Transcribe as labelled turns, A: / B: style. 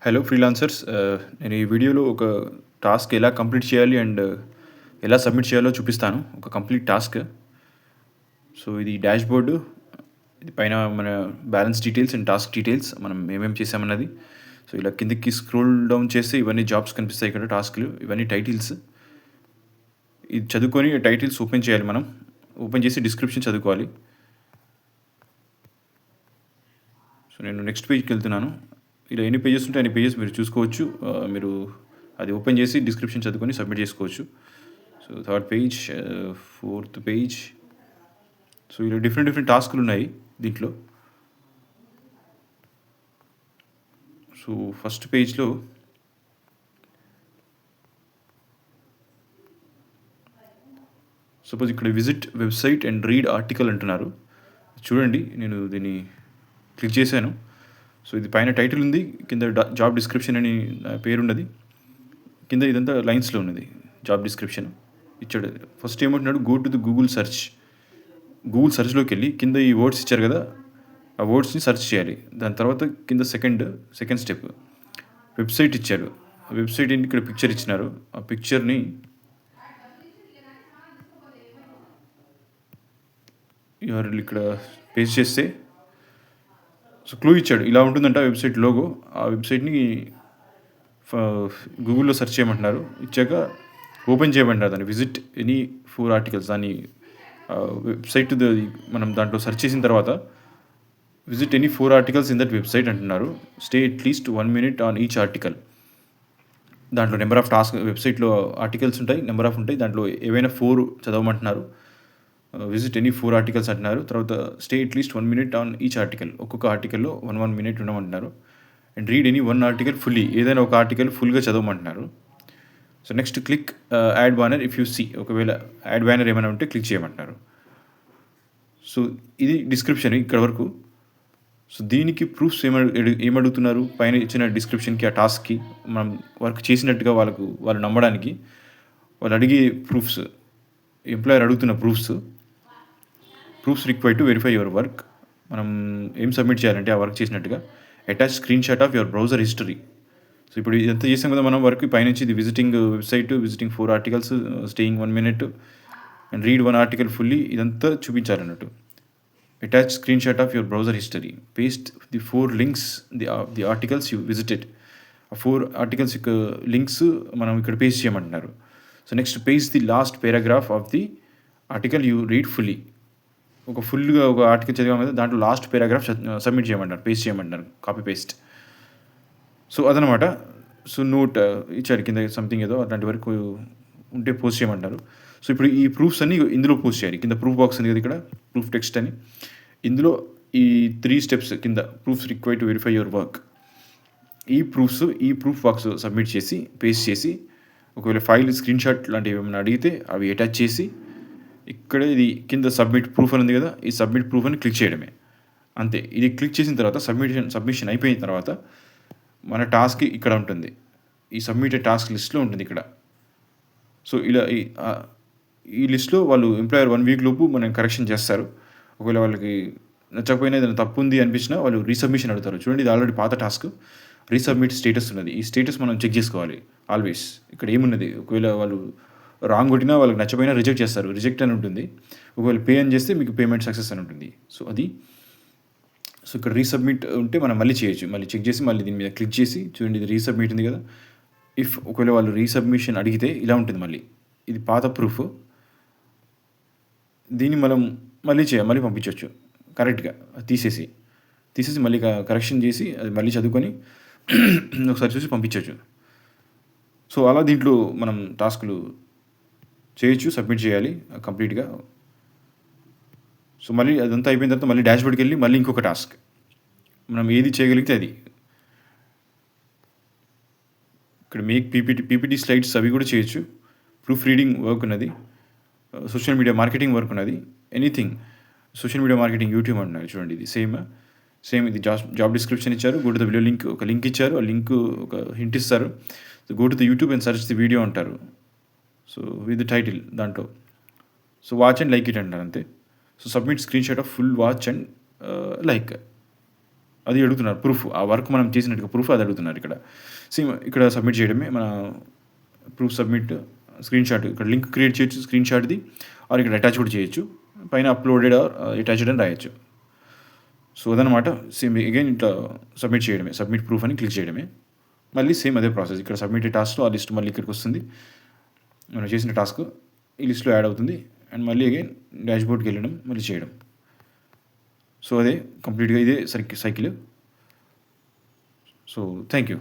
A: Hello freelancers. నేను ఈ వీడియోలో ఒక టాస్క్ ఎలా కంప్లీట్ చేయాలి అండ్ ఎలా సబ్మిట్ చేయాలో చూపిస్తాను. ఒక కంప్లీట్ టాస్క్. సో ఇది డాష్‌బోర్డ్. ఇది పైన మన balance details and task details మనం ఏమేమి చేశామన్నది. సో ఇలా కిందకి స్క్రోల్ డౌన్ చేస్తే ఇవన్నీ జాబ్స్ కనిపిస్తాయి ఇక్కడ టాస్క్‌లు. ఇవన్నీ టైటిల్స్. ఇది చదువుకొని టైటిల్స్ ఓపెన్ చేయాలి మనం. ఓపెన్ చేసి డిస్క్రిప్షన్ చదువుకోవాలి. సో నేను నెక్స్ట్ పేజ్‌కి వెళ్తున్నాను. ఇలా ఎన్ని పేజెస్ ఉంటే అన్ని పేజెస్ మీరు చూసుకోవచ్చు. మీరు అది ఓపెన్ చేసి డిస్క్రిప్షన్ చదువుకొని సబ్మిట్ చేసుకోవచ్చు. So third page, fourth page. So ఇలా డిఫరెంట్ టాస్క్లు ఉన్నాయి దీంట్లో. సో ఫస్ట్ పేజ్లో సపోజ్ ఇక్కడ visit website and read article అంటున్నారు. చూడండి, నేను దీన్ని క్లిక్ చేశాను. సో ఇది పైన టైటిల్ ఉంది, కింద జాబ్ డిస్క్రిప్షన్ అని పేరున్నది, కింద ఇదంతా లైన్స్లో ఉన్నది జాబ్ డిస్క్రిప్షన్ ఇచ్చాడు. ఫస్ట్ ఏమంటున్నాడు, గో టు ది గూగుల్ సెర్చ్లోకి వెళ్ళి కింద ఈ వర్డ్స్ ఇచ్చారు కదా, ఆ వర్డ్స్ని సెర్చ్ చేయాలి. దాని తర్వాత కింద సెకండ్ స్టెప్ వెబ్సైట్ ఇచ్చారు. ఆ వెబ్సైట్ ఏంటి, ఇక్కడ పిక్చర్ ఇచ్చినారు. ఆ పిక్చర్ని ఎవరు ఇక్కడ పేస్ట్ చేస్తే సో క్లూ ఇచ్చాడు, ఇలా ఉంటుందంట వెబ్సైట్ లోగో. ఆ వెబ్సైట్ని గూగుల్లో సెర్చ్ చేయమంటున్నారు. ఇచ్చాక ఓపెన్ చేయమంటారు దాన్ని. విజిట్ ఎనీ 4 ఆర్టికల్స్ దాన్ని వెబ్సైట్ మనం దాంట్లో సెర్చ్ చేసిన తర్వాత visit any 4 articles in that website అంటున్నారు. Stay at least 1 minute on each article. దాంట్లో నెంబర్ ఆఫ్ టాస్క్, వెబ్సైట్లో ఆర్టికల్స్ ఉంటాయి, నెంబర్ ఆఫ్ ఉంటాయి, దాంట్లో ఏవైనా 4 చదవమంటున్నారు. విజిట్ ఎనీ 4 ఆర్టికల్స్ అంటున్నారు. తర్వాత stay at least 1 minute on each article. ఒక్కొక్క ఆర్టికల్లో 1 minute ఉండమంటున్నారు. And read any 1 article fully. ఏదైనా ఒక ఆర్టికల్ ఫుల్గా చదవమంటున్నారు. So next click ad banner if you see. ఒకవేళ యాడ్ బ్యానర్ ఏమైనా ఉంటే క్లిక్ చేయమంటున్నారు. సో ఇది డిస్క్రిప్షన్ ఇక్కడ వరకు. సో దీనికి ప్రూఫ్స్ ఏమడుగుతున్నారు, పైన ఇచ్చిన డిస్క్రిప్షన్కి, ఆ టాస్క్కి మనం వర్క్ చేసినట్టుగా వాళ్ళు నమ్మడానికి వాళ్ళు అడిగే ప్రూఫ్స్, ఎంప్లాయర్ అడుగుతున్న proofs required to verify your work. మనం ఏం సబ్మిట్ చేయాలంటే ఆ వర్క్ చేసినట్టుగా attach screenshot of your browser history. So ఇప్పుడు ఇదంతా చేసాం కదా మనం వర్క్. పైనుంచి ఇది visiting website, visiting 4 articles, staying 1 minute and read 1 article fully, ఇదంతా చూపించాలన్నట్టు. Attach screenshot of your browser history. Paste the 4 links, the articles you visited. ఆ 4 articles యొక్క లింక్స్ మనం ఇక్కడ పేస్ట్ చేయమంటున్నారు. So next page the last paragraph of the article you read fully. ఫుల్గా ఒక article చదివాం కదా, దాంట్లో లాస్ట్ పారాగ్రాఫ్ సబ్మిట్ చేయమంటారు, పేస్ట్ చేయమంటారు, కాపీ పేస్ట్. సో అదనమాట. సో నోట్ ఇచ్చారు కింద సంథింగ్ ఏదో అలాంటి వరకు ఉంటే పోస్ట్ చేయమంటారు. సో ఇప్పుడు ఈ ప్రూఫ్స్ అన్ని ఇందులో పోస్ట్ చేయాలి. కింద ప్రూఫ్ బాక్స్ ఉంది కదా, ఇక్కడ ప్రూఫ్ టెక్స్ట్ అని. ఇందులో ఈ 3 steps కింద proofs required to verify your work. ఈ ప్రూఫ్ బాక్స్ సబ్మిట్ చేసి పేస్ట్ చేసి, ఒకవేళ ఫైల్ స్క్రీన్ షాట్ లాంటివి ఏమైనా అడిగితే అవి అటాచ్ చేసి, ఇక్కడ ఇది కింద సబ్మిట్ ప్రూఫ్ అని ఉంది కదా, ఈ సబ్మిట్ ప్రూఫ్ అని క్లిక్ చేయడమే. అంతే. ఇది క్లిక్ చేసిన తర్వాత సబ్మిషన్ అయిపోయిన తర్వాత మన టాస్క్ ఇక్కడ ఉంటుంది. ఈ సబ్మిటెడ్ టాస్క్ లిస్ట్లో ఉంటుంది ఇక్కడ. సో ఇలా ఈ లిస్ట్లో వాళ్ళు ఎంప్లాయర్ 1 week లోపు మనం కరెక్షన్ చేస్తారు. ఒకవేళ వాళ్ళకి నచ్చకపోయినా, ఏదైనా తప్పు ఉంది అనిపించినా వాళ్ళు రీసబ్మిషన్ అడుగుతారు. చూడండి, ఇది ఆల్రెడీ పాత టాస్క్. రీసబ్మిట్ స్టేటస్ ఉన్నది. ఈ స్టేటస్ మనం చెక్ చేసుకోవాలి ఆల్వేస్. ఇక్కడ ఏమున్నది, ఒకవేళ వాళ్ళు రాంగ్ కొట్టినా, వాళ్ళకి నచ్చపోయినా రిజెక్ట్ చేస్తారు. రిజెక్ట్ అని ఉంటుంది. ఒకవేళ పే అని చేస్తే మీకు పేమెంట్ సక్సెస్ అని ఉంటుంది. సో అది. సో ఇక్కడ రీసబ్మిట్ ఉంటే మనం మళ్ళీ చేయొచ్చు. మళ్ళీ చెక్ చేసి మళ్ళీ దీని మీద క్లిక్ చేసి చూడండి, ఇది రీసబ్మిట్ ఉంది కదా. ఒకవేళ వాళ్ళు రీసబ్మిషన్ అడిగితే ఇలా ఉంటుంది మళ్ళీ. ఇది పాత ప్రూఫ్. దీన్ని మనం మళ్ళీ పంపించవచ్చు కరెక్ట్గా. తీసేసి మళ్ళీ కరెక్షన్ చేసి అది మళ్ళీ చదువుకొని ఒకసారి చూసి పంపించవచ్చు. సో అలా దీంట్లో మనం టాస్క్లు చేయొచ్చు, సబ్మిట్ చేయాలి కంప్లీట్గా. సో మళ్ళీ అదంతా అయిపోయిన తర్వాత మళ్ళీ డాష్బోర్డ్కి వెళ్ళి మళ్ళీ ఇంకొక టాస్క్. మనం ఏది చేయగలిగితే అది. ఇక్కడ మేక్ పీపీటీ స్లైడ్స్ అవి కూడా చేయొచ్చు. ప్రూఫ్ రీడింగ్ వర్క్ ఉన్నది. సోషల్ మీడియా మార్కెటింగ్ వర్క్ ఉన్నది. Anything social media marketing, YouTube అంటున్నారు. చూడండి, ఇది సేమ్ ఇది జాబ్ డిస్క్రిప్షన్ ఇచ్చారు. Go to the video link, ఒక లింక్ ఇచ్చారు. ఆ లింక్ ఒక హింట్ ఇస్తారు. So go to the YouTube and search the video అంటారు. సో విత్ టైటిల్ దాంట్లో. So watch and like it అంటారు అంతే. So submit screen shot of full watch and like. అది అడుగుతున్నారు ప్రూఫ్. ఆ వర్క్ మనం చేసినట్టుగా ప్రూఫ్ అది అడుగుతున్నారు ఇక్కడ. సేమ్ ఇక్కడ సబ్మిట్ చేయడమే. మన ప్రూఫ్ సబ్మిట్ స్క్రీన్‌షాట్ ఇక్కడ లింక్ క్రియేట్ చేయొచ్చు స్క్రీన్‌షాట్‌ది. ఆర్ ఇక్కడ అటాచ్ కూడా చేయొచ్చు. పైన అప్‌లోడెడ్ ఆర్ అటాచ్డ్ అని రాయొచ్చు. సో అదనమాట. సేమ్ అగైన్ ఇట్లా సబ్మిట్ చేయడమే. సబ్మిట్ ప్రూఫ్ అని క్లిక్ చేయడమే. మళ్ళీ సేమ్ అదే ప్రాసెస్. ఇక్కడ సబ్మిటెడ్ టాస్క్‌లో ఆ లిస్ట్ మళ్ళీ ఇక్కడికి వస్తుంది. మనం చేసిన టాస్క్ ఈ లిస్ట్‌లో యాడ్ అవుతుంది. అండ్ మళ్ళీ అగైన్ డాష్‌బోర్డ్‌కి వెళ్ళడం, మళ్ళీ చేయడం. సో అదే కంప్లీట్‌గా ఇదే సైకిల్. So thank you.